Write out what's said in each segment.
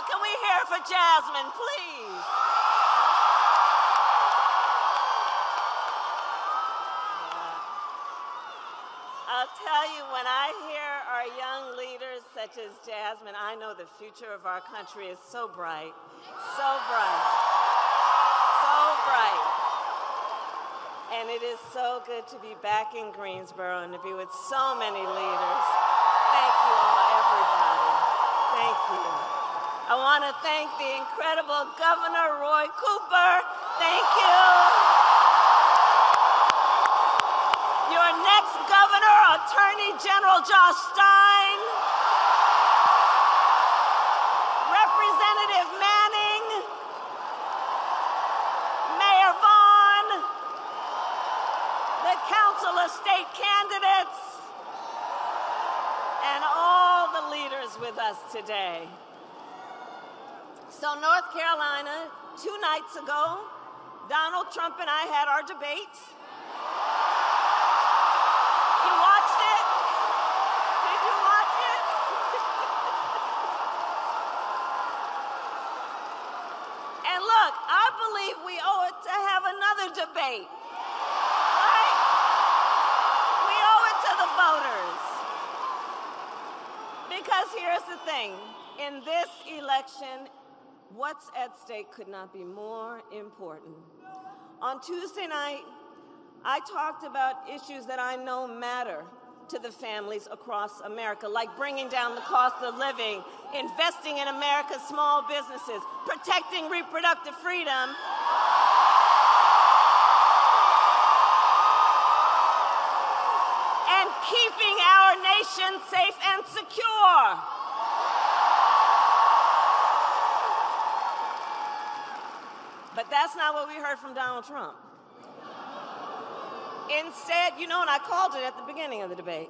can we hear for Jasmine, please? I'll tell you, when I hear our young leaders such as Jasmine, I know the future of our country is so bright, so bright, so bright. And it is so good to be back in Greensboro and to be with so many leaders. Thank you all, everybody. Thank you. I want to thank the incredible Governor Roy Cooper. Thank you. Your next governor, Attorney General Josh Stein. Representative Manning. Mayor Vaughn. The Council of State Candidates. And all the leaders with us today. So North Carolina, 2 nights ago, Donald Trump and I had our debate. You watched it? Did you watch it? And look, I believe we owe it to have another debate, right? We owe it to the voters. Because here's the thing, in this election, what's at stake could not be more important. On Tuesday night, I talked about issues that I know matter to the families across America, like bringing down the cost of living, investing in America's small businesses, protecting reproductive freedom, and keeping our nation safe and secure. But that's not what we heard from Donald Trump. Instead, you know, and I called it at the beginning of the debate,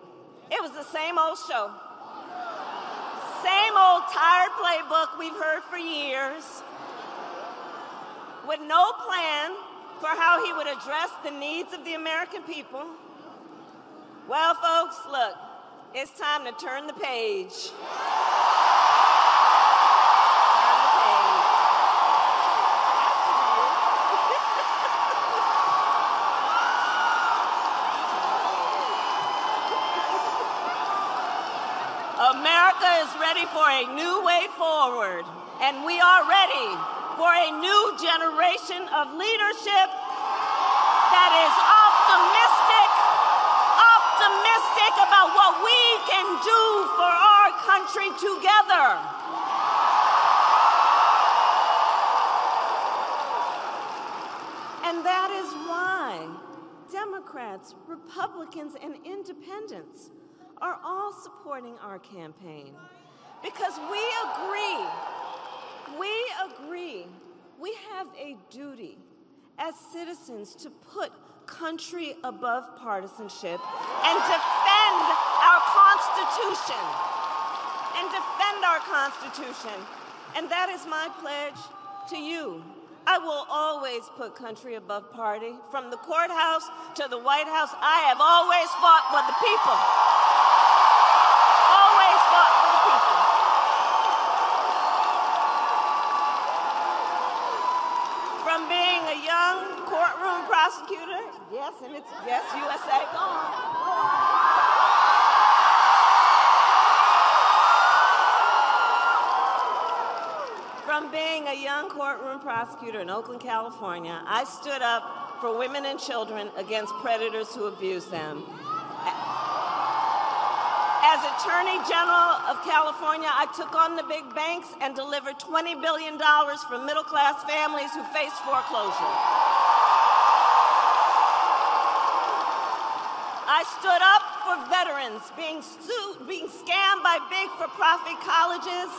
it was the same old show. Same old tired playbook we've heard for years, with no plan for how he would address the needs of the American people. Well, folks, look, it's time to turn the page. America is ready for a new way forward, and we are ready for a new generation of leadership that is optimistic about what we can do for our country together. And that is why Democrats, Republicans, and independents are all supporting our campaign, because we agree we have a duty as citizens to put country above partisanship and defend our Constitution. And that is my pledge to you. I will always put country above party. From the courthouse to the White House, I have always fought for the people. Always fought for the people. From being a young courtroom prosecutor, yes, USA, go on. From being a young courtroom prosecutor in Oakland, California, I stood up for women and children against predators who abuse them. As Attorney General of California, I took on the big banks and delivered $20 billion for middle-class families who face foreclosure. I stood up for veterans being scammed by big for-profit colleges,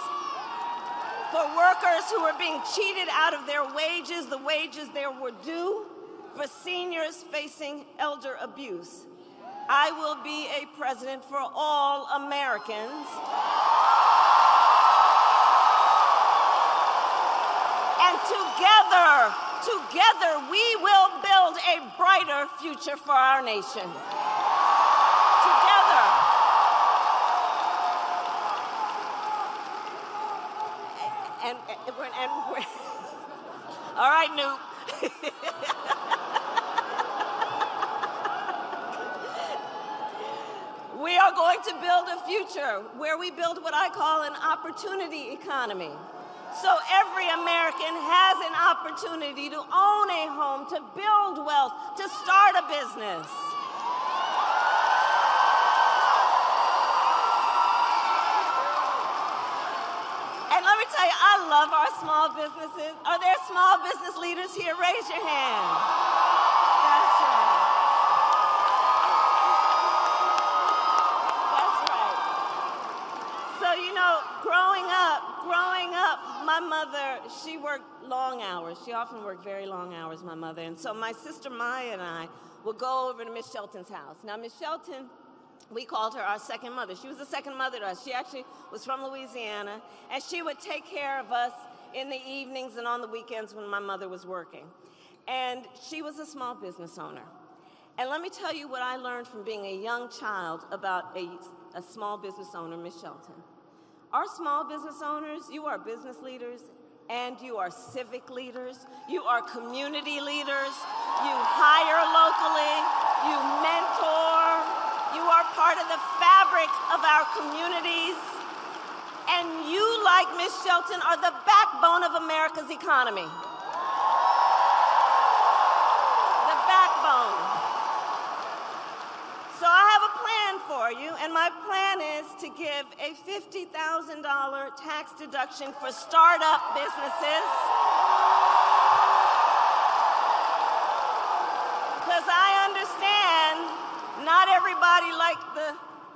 for workers who were being cheated out of their wages, the wages they were due, for seniors facing elder abuse. I will be a president for all Americans. And together we will build a brighter future for our nation. we're all right, Newt. We are going to build a future where we build what I call an opportunity economy. So every American has an opportunity to own a home, to build wealth, to start a business. And let me tell you, I love our small businesses. Are there small business leaders here? Raise your hand. That's right. That's right. So, you know, growing up, my mother, she worked long hours. She often worked very long hours, my mother. And so my sister Maya and I would go over to Miss Shelton's house. Now, Miss Shelton, we called her our second mother. She was the second mother to us. She actually was from Louisiana, and she would take care of us in the evenings and on the weekends when my mother was working. And she was a small business owner. And let me tell you what I learned from being a young child about a small business owner, Miss Shelton. Our small business owners, you are business leaders, and you are civic leaders, you are community leaders, you hire locally, you mentor, you are part of the fabric of our communities, and you, like Miss Shelton, are the backbone of America's economy. The backbone. So I have a plan for you, and my plan is to give a $50,000 tax deduction for startup businesses. Because I understand not everybody, like the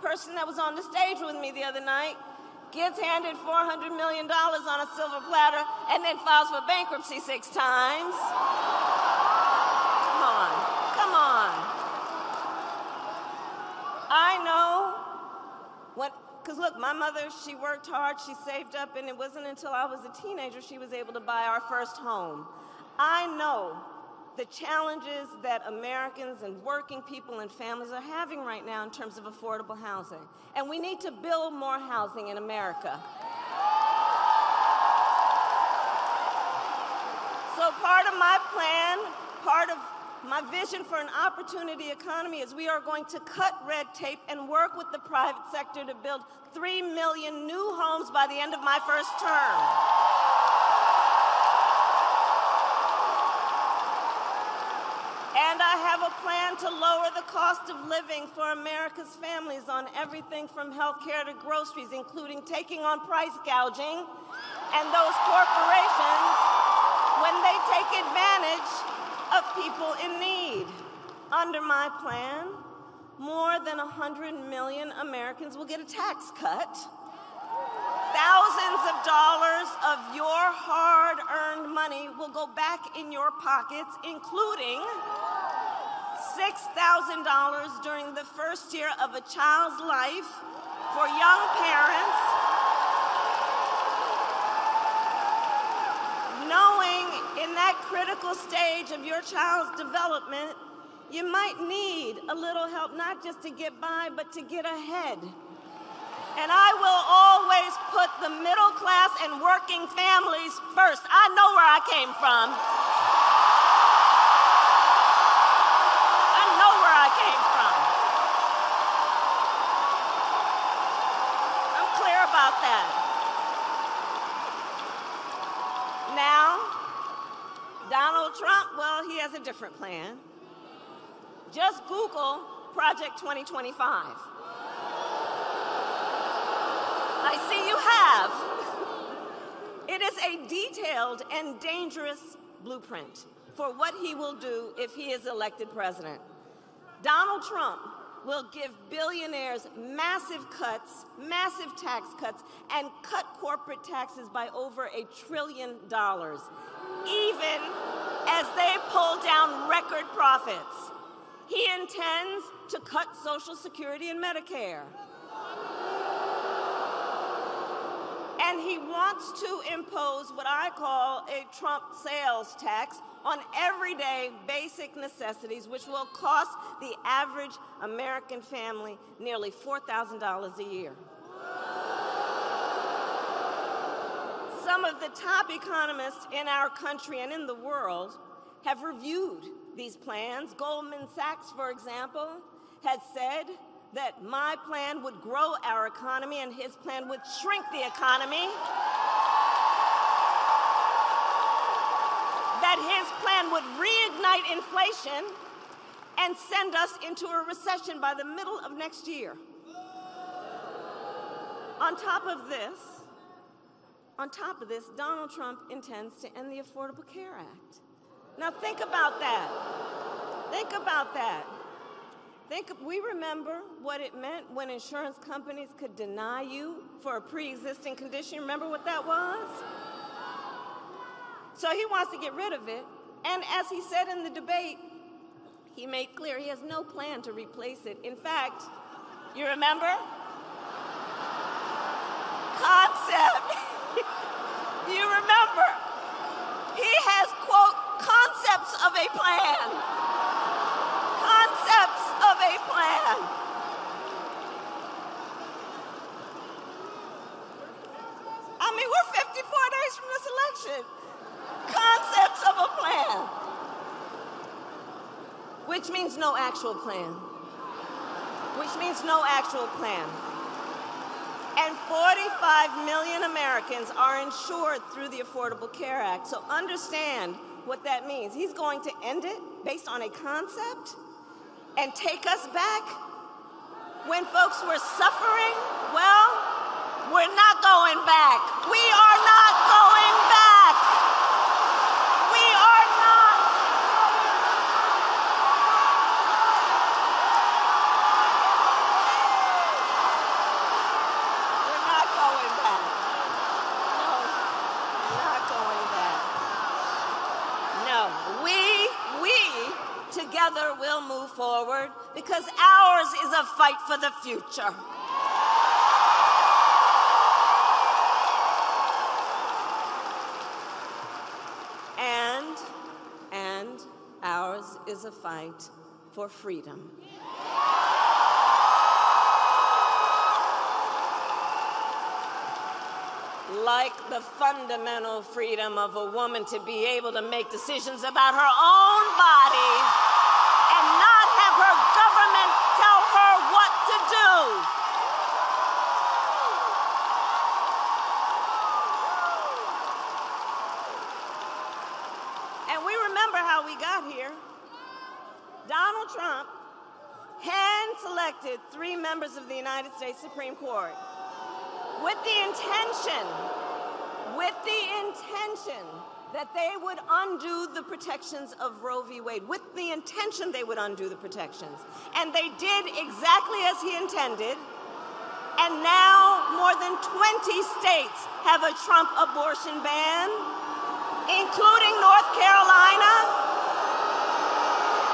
person that was on the stage with me the other night, gets handed $400 million on a silver platter and then files for bankruptcy 6 times. Come on, come on. I know because look, my mother, she worked hard, she saved up, and it wasn't until I was a teenager she was able to buy our first home. I know the challenges that Americans and working people and families are having right now in terms of affordable housing. And we need to build more housing in America. So part of my plan, part of my vision for an opportunity economy is we are going to cut red tape and work with the private sector to build 3 million new homes by the end of my first term. And I have a plan to lower the cost of living for America's families on everything from health care to groceries, including taking on price gouging and those corporations when they take advantage of people in need. Under my plan, more than 100 million Americans will get a tax cut. Thousands of dollars of your hard-earned money will go back in your pockets, including $6,000 during the first year of a child's life for young parents, knowing in that critical stage of your child's development, you might need a little help, not just to get by, but to get ahead. And I will always put the middle class and working families first. I know where I came from. I know where I came from. I'm clear about that. Now, Donald Trump, well, he has a different plan. Just Google Project 2025. I see you have. It is a detailed and dangerous blueprint for what he will do if he is elected president. Donald Trump will give billionaires massive cuts, massive tax cuts, and cut corporate taxes by over $1 trillion, even as they pull down record profits. He intends to cut Social Security and Medicare. And he wants to impose what I call a Trump sales tax on everyday basic necessities, which will cost the average American family nearly $4,000 a year. Some some of the top economists in our country and in the world have reviewed these plans. Goldman Sachs, for example, has said that my plan would grow our economy and his plan would shrink the economy. That his plan would reignite inflation and send us into a recession by the middle of next year. On top of this, Donald Trump intends to end the Affordable Care Act. Now think about that. Think about that. We remember what it meant when insurance companies could deny you for a pre-existing condition. Remember what that was? So he wants to get rid of it. And as he said in the debate, he made clear he has no plan to replace it. In fact, you remember? Concept. You remember? He has, quote, concepts of a plan. Concepts of a plan. I mean, we're 54 days from this election. Concepts of a plan. Which means no actual plan. Which means no actual plan. And 45 million Americans are insured through the Affordable Care Act. So understand what that means. He's going to end it based on a concept and take us back when folks were suffering. Well, we're not going back. We are not going back. We are not. We're not going back. No, we're not going back. No, we together will move forward because ours is a fight for the future. And ours is a fight for freedom. Like the fundamental freedom of a woman to be able to make decisions about her own body and not have her government tell her what to do. And we remember how we got here. Donald Trump hand-selected 3 members of the United States Supreme Court with the intention that they would undo the protections of Roe v. Wade, with the intention they would undo the protections. And they did exactly as he intended, and now more than 20 states have a Trump abortion ban, including North Carolina,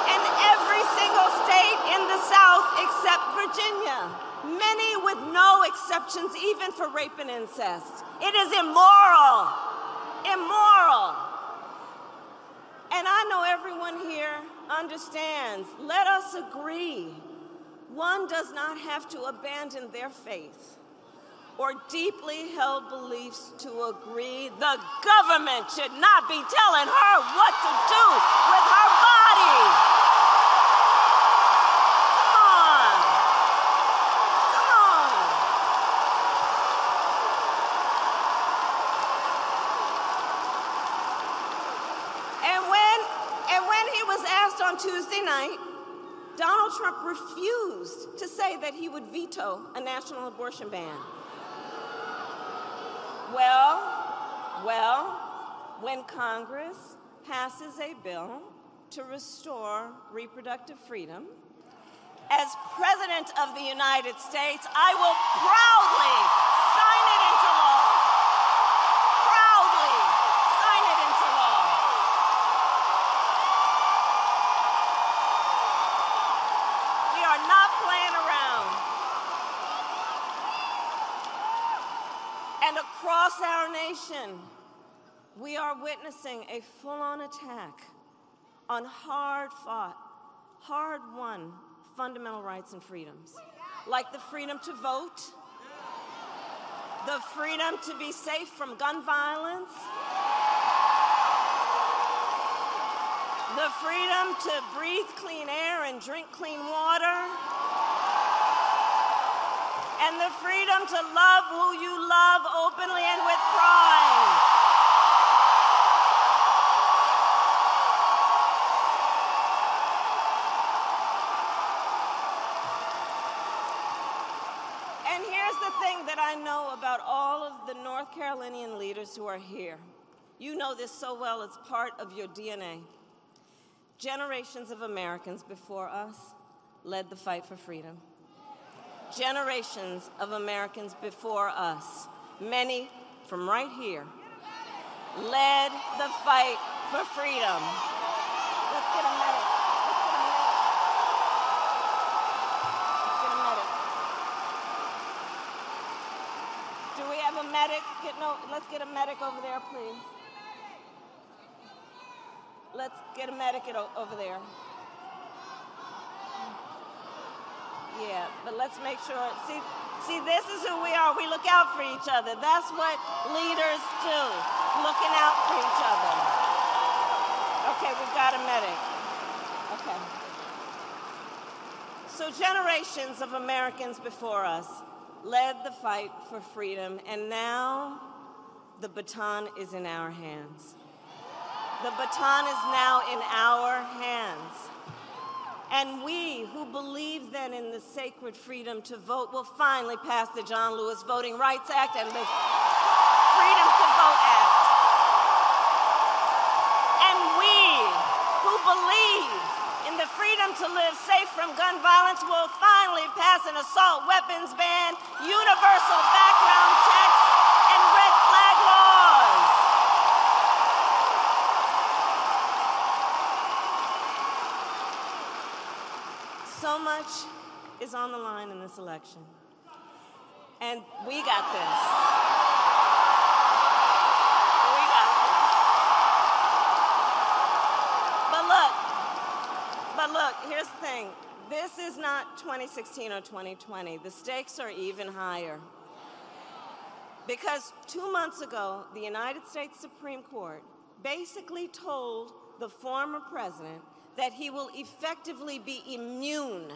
and every single state in the South except Virginia. Many with no exceptions, even for rape and incest. It is immoral. Immoral. And I know everyone here understands. Let us agree. One does not have to abandon their faith or deeply held beliefs to agree. The government should not be telling her what to do with her body. On Tuesday night, Donald Trump refused to say that he would veto a national abortion ban. Well, when Congress passes a bill to restore reproductive freedom, as President of the United States, I will proudly sign it into law. Proudly sign it into law. Not playing around. And across our nation, we are witnessing a full-on attack on hard-fought, hard-won fundamental rights and freedoms, like the freedom to vote, the freedom to be safe from gun violence, the freedom to breathe clean air and drink clean water, and the freedom to love who you love openly and with pride. And here's the thing that I know about all of the North Carolinian leaders who are here. You know this so well, it's part of your DNA. Generations of Americans before us led the fight for freedom. Generations of Americans before us, many from right here, led the fight for freedom. Let's get a medic. Let's get a medic. Do we have a medic? Let's get a medic over there, please. Let's get a medic over there. Yeah, but let's make sure. See, this is who we are. We look out for each other. That's what leaders do, looking out for each other. Okay, we've got a medic. Okay. So generations of Americans before us led the fight for freedom, and now the baton is in our hands. The baton is now in our hands. And we who believe then in the sacred freedom to vote will finally pass the John Lewis Voting Rights Act and the Freedom to Vote Act. And we who believe in the freedom to live safe from gun violence will finally pass an assault weapons ban, universal background checks, and red flag laws. So much is on the line in this election, and we got this. We got this. But look, here's the thing. This is not 2016 or 2020. The stakes are even higher. Because 2 months ago, the United States Supreme Court basically told the former president that he will effectively be immune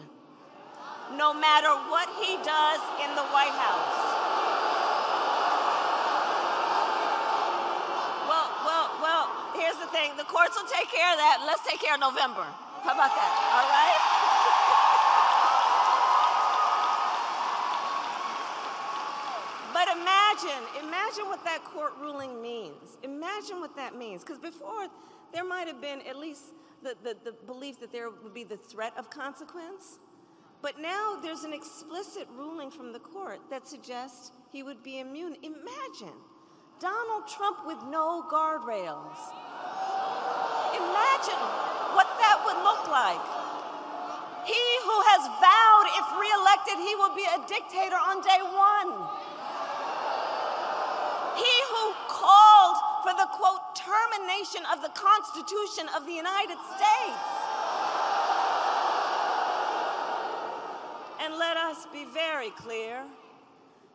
no matter what he does in the White House. Well, here's the thing. The courts will take care of that. Let's take care of November. How about that? All right? But imagine what that court ruling means. Imagine what that means. Because before, there might have been at least the belief that there would be the threat of consequence. But now there's an explicit ruling from the court that suggests he would be immune. Imagine Donald Trump with no guardrails. Imagine what that would look like. He who has vowed, if reelected, he will be a dictator on day one. He who called for the, quote, termination of the Constitution of the United States. And let us be very clear,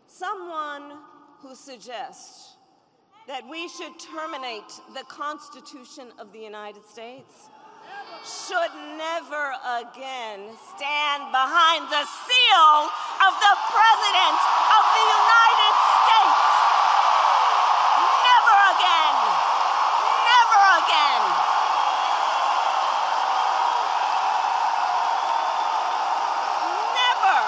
someone who suggests that we should terminate the Constitution of the United States should never again stand behind the seal of the President of the United States. Never again. Never again. Never.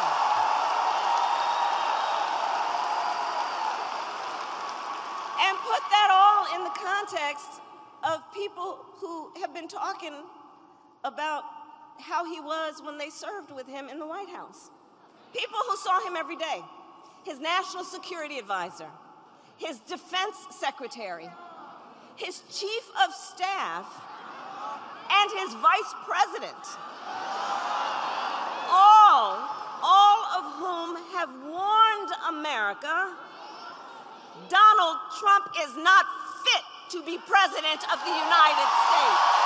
And put that all in the context of people who have been talking about how he was when they served with him in the White House. People who saw him every day. His national security advisor, his defense secretary, his chief of staff, and his vice president. All of whom have warned America, Donald Trump is not fit to be president of the United States.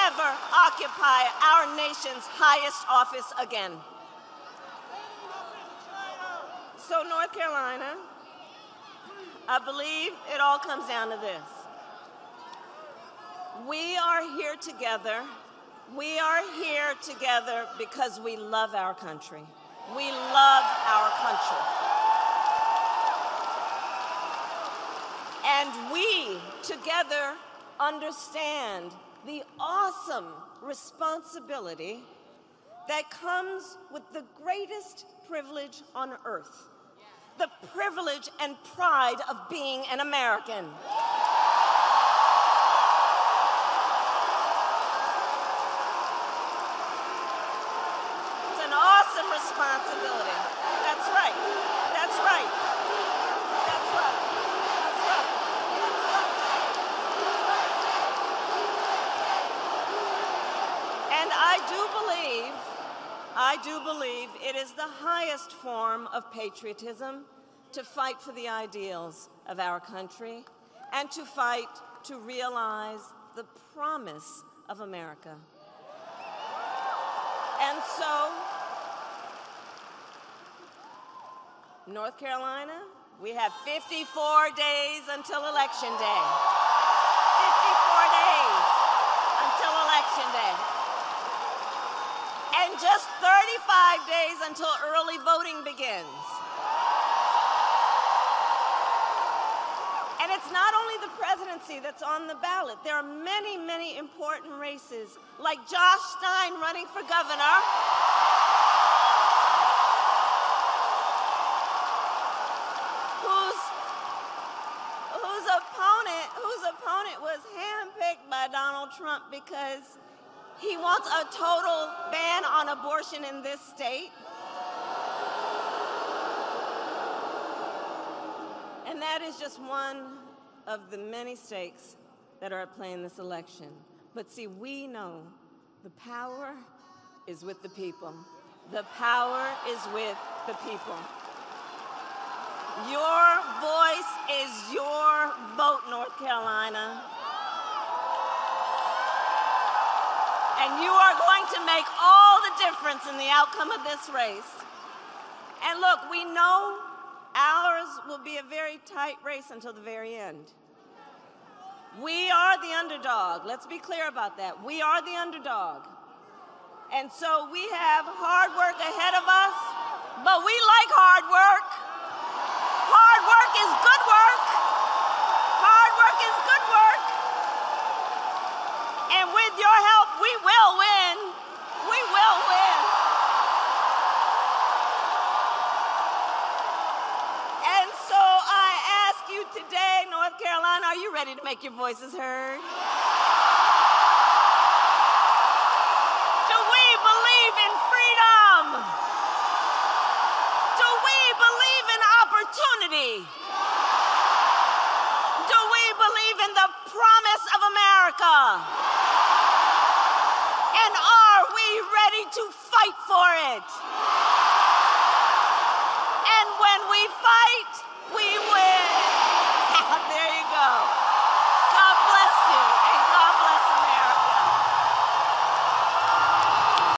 never occupy our nation's highest office again. So North Carolina, I believe it all comes down to this. We are here together. We are here together because we love our country. We love our country. And we together understand the awesome responsibility that comes with the greatest privilege on earth, the privilege and pride of being an American. It's an awesome responsibility. That's right. That's right. That's right. That's right. And I do believe it is the highest form of patriotism to fight for the ideals of our country and to fight to realize the promise of America. And so, North Carolina, we have 54 days until Election Day. 54 days until Election Day. And just 35 days until early voting begins. And it's not only the presidency that's on the ballot. There are many, many important races, like Josh Stein running for governor, whose opponent was handpicked by Donald Trump because he wants a total ban on abortion in this state. And that is just one of the many stakes that are at play in this election. But see, we know the power is with the people. The power is with the people. Your voice is your vote, North Carolina. And you are going to make all the difference in the outcome of this race. And look, we know ours will be a very tight race until the very end. We are the underdog. Let's be clear about that. We are the underdog. And so we have hard work ahead of us, but we like hard work. Hard work is good work. Hard work is good work. And with your help, we will win. We will win. And so I ask you today, North Carolina, are you ready to make your voices heard? Do we believe in freedom? Do we believe in opportunity? Do we believe in the promise of America? And are we ready to fight for it?